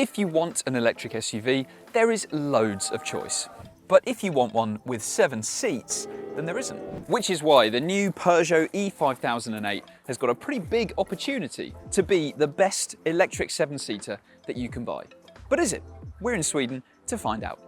If you want an electric SUV, there is loads of choice. But if you want one with 7 seats, then there isn't. Which is why the new Peugeot e-5008 has got a pretty big opportunity to be the best electric 7-seater that you can buy. But is it? We're in Sweden to find out.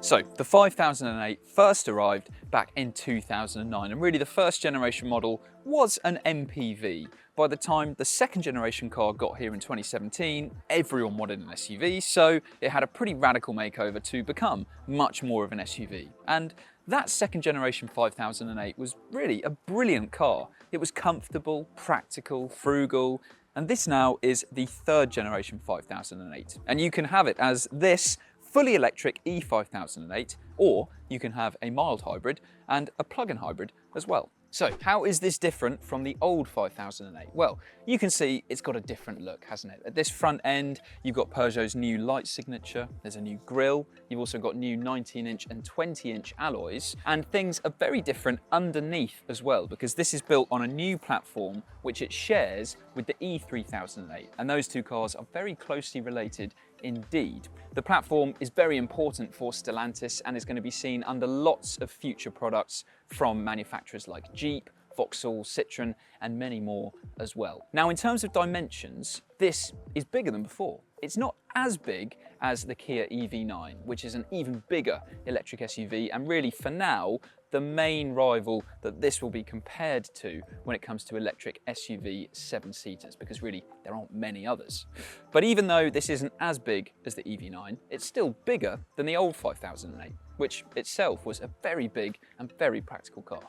So, the 5008 first arrived back in 2009, and really the first generation model was an MPV. By the time the second generation car got here in 2017, everyone wanted an SUV, so it had a pretty radical makeover to become much more of an SUV. And that second generation 5008 was really a brilliant car. It was comfortable, practical, frugal, and this now is the third generation 5008. And you can have it as this fully electric e-5008, or you can have a mild hybrid and a plug-in hybrid as well. So how is this different from the old 5008? Well, you can see it's got a different look, hasn't it? At this front end, you've got Peugeot's new light signature, there's a new grille, you've also got new 19-inch and 20-inch alloys, and things are very different underneath as well, because this is built on a new platform which it shares with the e-3008, and those two cars are very closely related indeed. The platform is very important for Stellantis and is going to be seen under lots of future products from manufacturers like Jeep, Vauxhall, Citroën, and many more as well. Now, in terms of dimensions, this is bigger than before. It's not as big as the Kia EV9, which is an even bigger electric SUV, and really for now, the main rival that this will be compared to when it comes to electric SUV 7-seaters, because really there aren't many others. But even though this isn't as big as the EV9, it's still bigger than the old 5008, which itself was a very big and very practical car.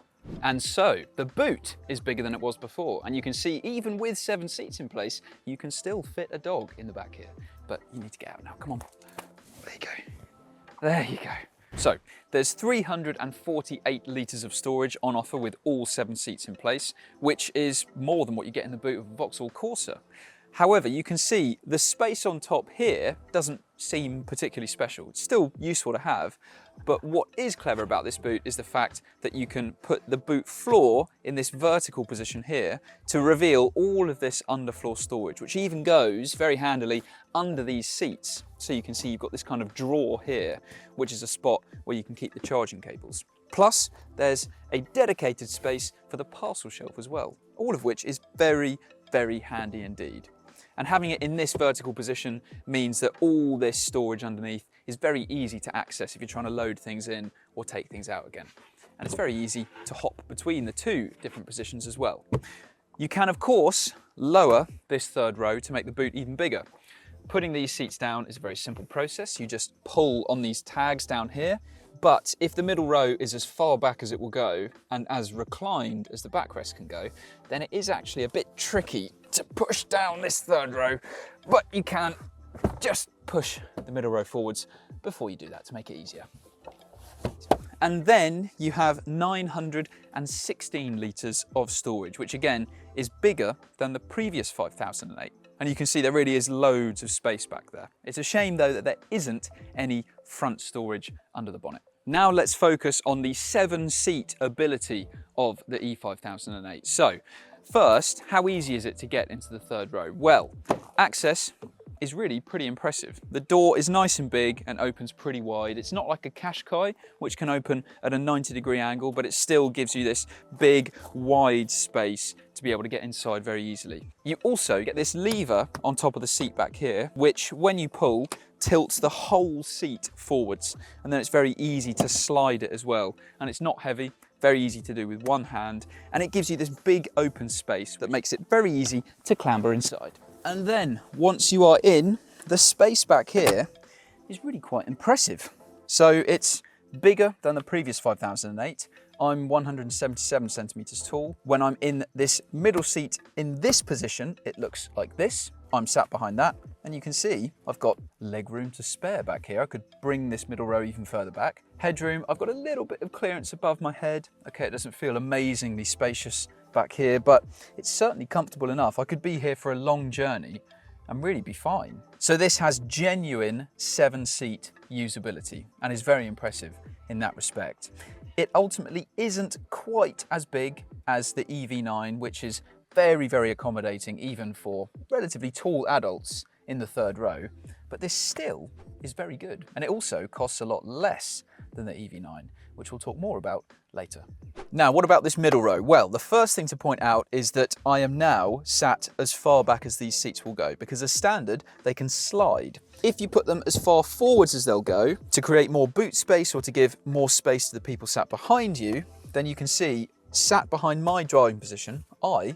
And so the boot is bigger than it was before, and you can see even with 7 seats in place, you can still fit a dog in the back here. But you need to get out now, come on. There you go. There you go. So there's 348 litres of storage on offer with all 7 seats in place, which is more than what you get in the boot of a Vauxhall Corsa. However, you can see the space on top here doesn't seem particularly special. It's still useful to have, but what is clever about this boot is the fact that you can put the boot floor in this vertical position here to reveal all of this underfloor storage, which even goes very handily under these seats. So you can see you've got this kind of drawer here, which is a spot where you can keep the charging cables. Plus, there's a dedicated space for the parcel shelf as well, all of which is very, very handy indeed. And having it in this vertical position means that all this storage underneath is very easy to access if you're trying to load things in or take things out again. And it's very easy to hop between the two different positions as well. You can, of course, lower this third row to make the boot even bigger. Putting these seats down is a very simple process. You just pull on these tags down here. But if the middle row is as far back as it will go and as reclined as the backrest can go, then it is actually a bit tricky to push down this third row, but you can just push the middle row forwards before you do that to make it easier. And then you have 916 litres of storage, which again is bigger than the previous 5008. And you can see there really is loads of space back there. It's a shame though that there isn't any front storage under the bonnet. Now let's focus on the 7-seat ability of the e-5008. So first, how easy is it to get into the third row? Well, access is really pretty impressive. The door is nice and big and opens pretty wide. It's not like a Qashqai, which can open at a 90-degree angle, but it still gives you this big, wide space to be able to get inside very easily. You also get this lever on top of the seat back here, which when you pull, tilts the whole seat forwards. And then it's very easy to slide it as well. And it's not heavy, very easy to do with one hand. And it gives you this big open space that makes it very easy to clamber inside. And then once you are in, the space back here is really quite impressive. So it's bigger than the previous 5008. I'm 177 centimeters tall. When I'm in this middle seat in this position, it looks like this. I'm sat behind that, and you can see I've got leg room to spare back here. I could bring this middle row even further back. Headroom, I've got a little bit of clearance above my head. Okay, it doesn't feel amazingly spacious back here, but it's certainly comfortable enough. I could be here for a long journey and really be fine. So this has genuine 7-seat usability and is very impressive in that respect. It ultimately isn't quite as big as the EV9, which is very, very accommodating even for relatively tall adults in the third row, but this still is very good. And it also costs a lot less than the EV9, which we'll talk more about later. Now, what about this middle row? Well, the first thing to point out is that I am now sat as far back as these seats will go, because as standard, they can slide. If you put them as far forwards as they'll go to create more boot space or to give more space to the people sat behind you, then you can see, sat behind my driving position, I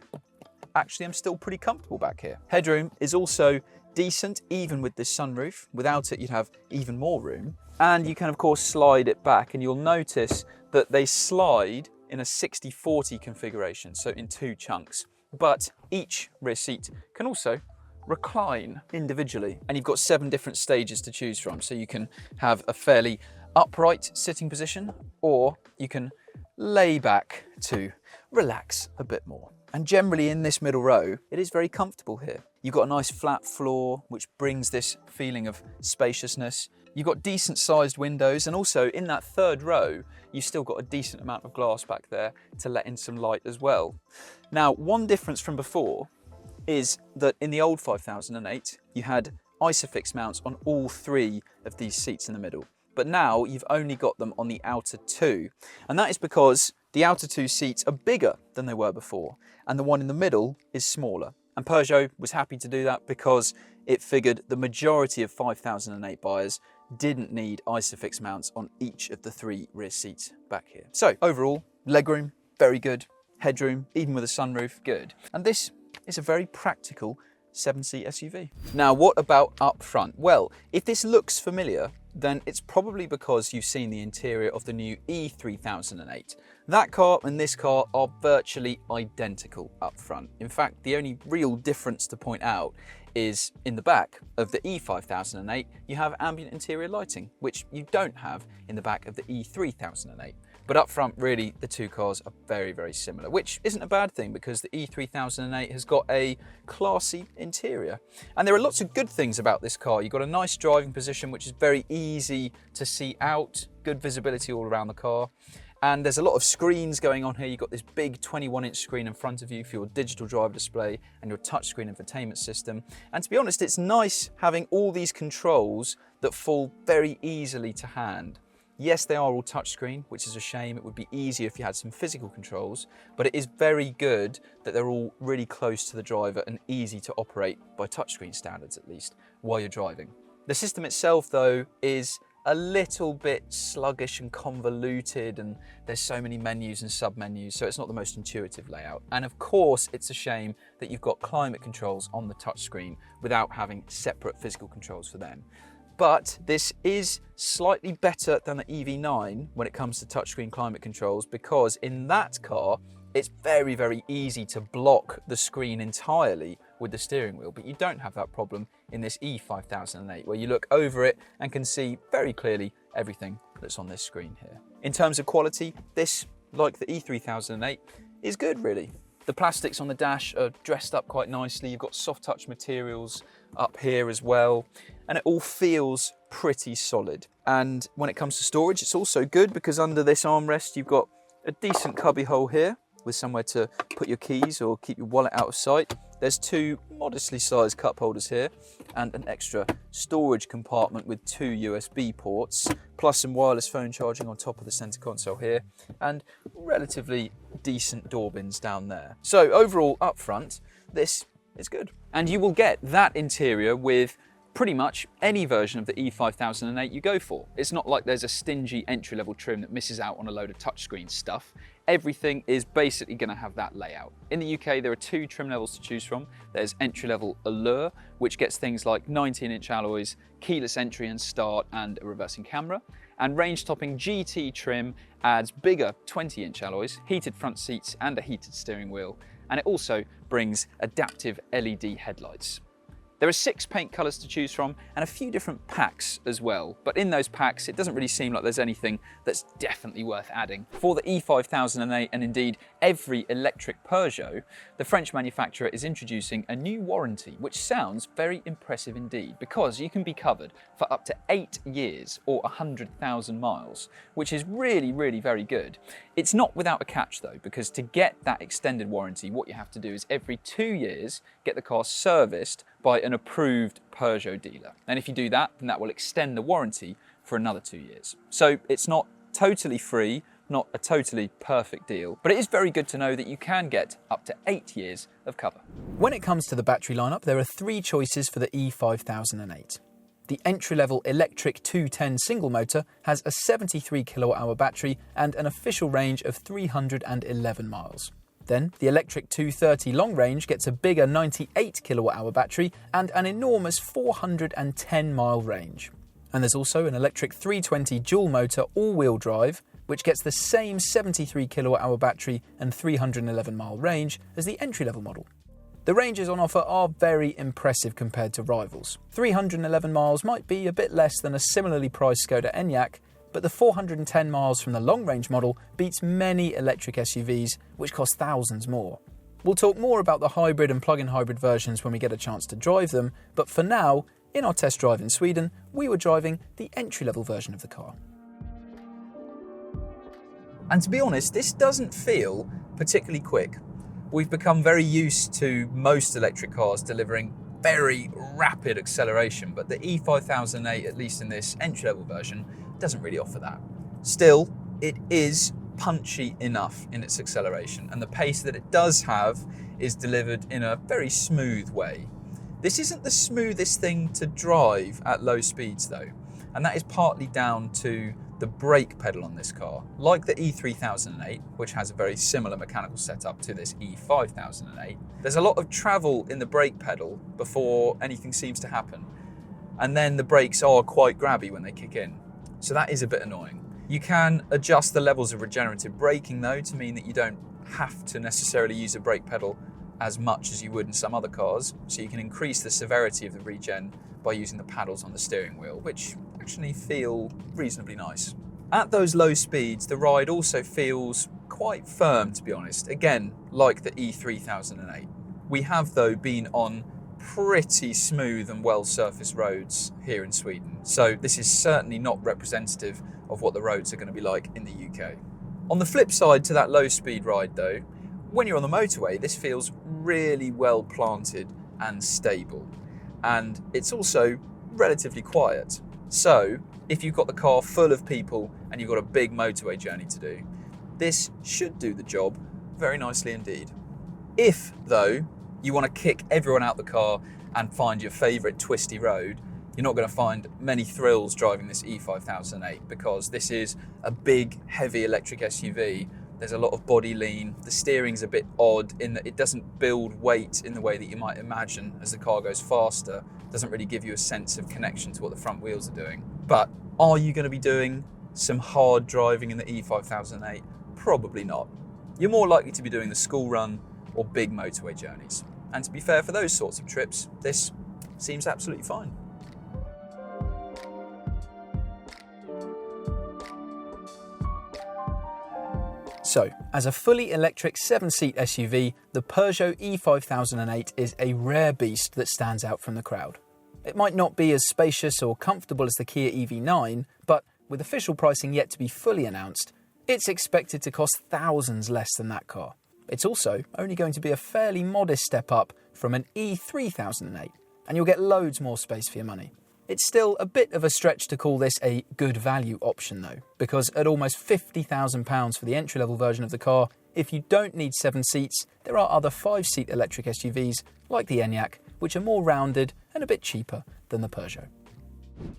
actually am still pretty comfortable back here. Headroom is also decent, even with this sunroof. Without it, you'd have even more room. And you can, of course, slide it back, and you'll notice that they slide in a 60-40 configuration, so in two chunks. But each rear seat can also recline individually, and you've got 7 different stages to choose from. So you can have a fairly upright sitting position, or you can lay back to relax a bit more. And generally in this middle row, it is very comfortable here. You've got a nice flat floor, which brings this feeling of spaciousness. You've got decent sized windows, and also in that third row, you've still got a decent amount of glass back there to let in some light as well. Now, one difference from before is that in the old 5008, you had ISOFIX mounts on all 3 of these seats in the middle. But now you've only got them on the outer 2. And that is because the outer 2 seats are bigger than they were before, and the one in the middle is smaller. And Peugeot was happy to do that because it figured the majority of 5008 buyers didn't need ISOFIX mounts on each of the 3 rear seats back here. So overall, legroom, very good. Headroom, even with a sunroof, good. And this is a very practical 7-seat SUV. Now, what about up front? Well, if this looks familiar, then it's probably because you've seen the interior of the new e-5008. That car and this car are virtually identical up front. In fact, the only real difference to point out is in the back of the e-5008, you have ambient interior lighting, which you don't have in the back of the e-3008. But up front, really, the 2 cars are very, very similar, which isn't a bad thing because the e-3008 has got a classy interior. And there are lots of good things about this car. You've got a nice driving position, which is very easy to see out, good visibility all around the car. And there's a lot of screens going on here. You've got this big 21-inch screen in front of you for your digital driver display and your touchscreen infotainment system. And to be honest, it's nice having all these controls that fall very easily to hand. Yes, they are all touchscreen, which is a shame. It would be easier if you had some physical controls, but it is very good that they're all really close to the driver and easy to operate by touchscreen standards, at least, while you're driving. The system itself, though, is a little bit sluggish and convoluted, and there's so many menus and sub-menus, so it's not the most intuitive layout. And of course, it's a shame that you've got climate controls on the touchscreen without having separate physical controls for them. But this is slightly better than the EV9 when it comes to touchscreen climate controls, because in that car, it's very, very easy to block the screen entirely with the steering wheel, but you don't have that problem in this e-5008, where you look over it and can see very clearly everything that's on this screen here. In terms of quality, this, like the e-3008, is good, really. The plastics on the dash are dressed up quite nicely. You've got soft touch materials up here as well, and it all feels pretty solid. And when it comes to storage, it's also good because under this armrest, you've got a decent cubby hole here with somewhere to put your keys or keep your wallet out of sight. There's 2 modestly sized cup holders here and an extra storage compartment with 2 USB ports, plus some wireless phone charging on top of the center console here, and relatively decent door bins down there. So overall, up front, this is good. And you will get that interior with pretty much any version of the e-5008 you go for. It's not like there's a stingy entry-level trim that misses out on a load of touchscreen stuff. Everything is basically going to have that layout. In the UK, there are 2 trim levels to choose from. There's entry-level Allure, which gets things like 19-inch alloys, keyless entry and start, and a reversing camera. And range-topping GT trim adds bigger 20-inch alloys, heated front seats, and a heated steering wheel. And it also brings adaptive LED headlights. There are 6 paint colours to choose from and a few different packs as well, but in those packs it doesn't really seem like there's anything that's definitely worth adding. For the e-5008 and indeed every electric Peugeot, the French manufacturer is introducing a new warranty which sounds very impressive indeed, because you can be covered for up to 8 years or 100,000 miles, which is really very good. It's not without a catch though, because to get that extended warranty what you have to do is every 2 years get the car serviced by an approved Peugeot dealer. And if you do that, then that will extend the warranty for another 2 years. So it's not totally free, not a totally perfect deal, but it is very good to know that you can get up to 8 years of cover. When it comes to the battery lineup, there are 3 choices for the e-5008. The entry-level electric 210 single motor has a 73 kWh battery and an official range of 311 miles. Then, the electric 230 long range gets a bigger 98 kWh battery and an enormous 410 mile range. And there's also an electric 320 dual motor all-wheel drive, which gets the same 73 kWh battery and 311 mile range as the entry-level model. The ranges on offer are very impressive compared to rivals. 311 miles might be a bit less than a similarly priced Skoda Enyaq, but the 410 miles from the long-range model beats many electric SUVs, which cost thousands more. We'll talk more about the hybrid and plug-in hybrid versions when we get a chance to drive them, but for now, in our test drive in Sweden, we were driving the entry-level version of the car. And to be honest, this doesn't feel particularly quick. We've become very used to most electric cars delivering very rapid acceleration, but the e-5008, at least in this entry-level version, doesn't really offer that. Still, it is punchy enough in its acceleration, and the pace that it does have is delivered in a very smooth way. This isn't the smoothest thing to drive at low speeds though, and that is partly down to the brake pedal on this car. Like the e-3008, which has a very similar mechanical setup to this e-5008, there's a lot of travel in the brake pedal before anything seems to happen, and then the brakes are quite grabby when they kick in. So that is a bit annoying. You can adjust the levels of regenerative braking though to mean that you don't have to necessarily use a brake pedal as much as you would in some other cars. So you can increase the severity of the regen by using the paddles on the steering wheel, which actually feel reasonably nice. At those low speeds, the ride also feels quite firm, to be honest. Again, like the e-3008. We have though been on pretty smooth and well-surfaced roads here in Sweden, so this is certainly not representative of what the roads are going to be like in the UK. On the flip side to that low-speed ride though, when you're on the motorway, this feels really well planted and stable, and it's also relatively quiet. So if you've got the car full of people and you've got a big motorway journey to do, this should do the job very nicely indeed. If though you want to kick everyone out the car and find your favourite twisty road, you're not going to find many thrills driving this e-5008, because this is a big, heavy electric SUV. There's a lot of body lean. The steering's a bit odd in that it doesn't build weight in the way that you might imagine as the car goes faster. It doesn't really give you a sense of connection to what the front wheels are doing. But are you going to be doing some hard driving in the e-5008? Probably not. You're more likely to be doing the school run or big motorway journeys. And to be fair, for those sorts of trips, this seems absolutely fine. So, as a fully electric 7-seat SUV, the Peugeot e-5008 is a rare beast that stands out from the crowd. It might not be as spacious or comfortable as the Kia EV9, but with official pricing yet to be fully announced, it's expected to cost thousands less than that car. It's also only going to be a fairly modest step up from an e-3008, and you'll get loads more space for your money. It's still a bit of a stretch to call this a good value option though, because at almost £50,000 for the entry-level version of the car, if you don't need 7 seats, there are other 5-seat electric SUVs like the Enyaq, which are more rounded and a bit cheaper than the Peugeot.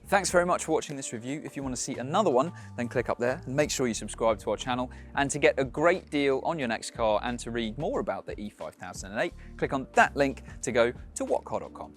Thanks very much for watching this review. If you want to see another one, then click up there and make sure you subscribe to our channel. And to get a great deal on your next car and to read more about the e-5008, click on that link to go to whatcar.com.